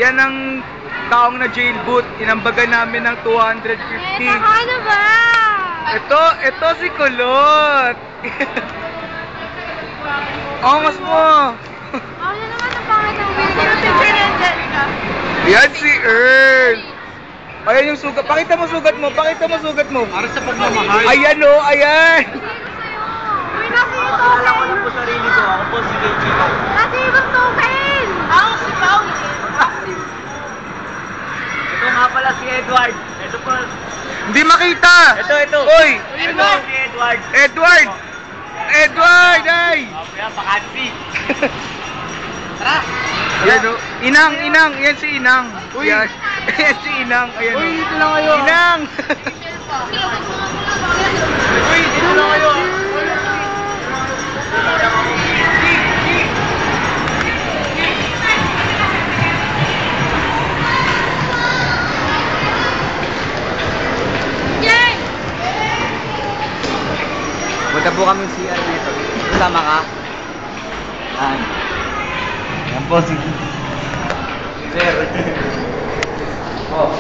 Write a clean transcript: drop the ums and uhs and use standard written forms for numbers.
Yan ang taong na jailboot. Inambagan namin ng 250. Ano ba? Ito si Kulot. Angas mo. Ako na naman ang pangit ng video. Yan si Earl. Ayan yung sugat. Pakita mo sugat mo. Para sa pagmamahal. Ayan o, ayan. Uy, nasa yung Pakilala ko token. lang po sarili ko. Ako po si Gaychino. Nasa ibang token. Ako si Pao. Ito nga pala si Edward. Ito po. Hindi makita. Ito. Oy. Ito si Edward. Edward, ay. Kaya bakansi. Tara. Yan o. Inang. Yan si Inang. Uy. Yan si Inang. Ayan o. Uy, dito lang kayo. Inang. Uy, dito lang kayo. Punta po kami CR nito. Kasama ka? Yan po si Sir. Oh.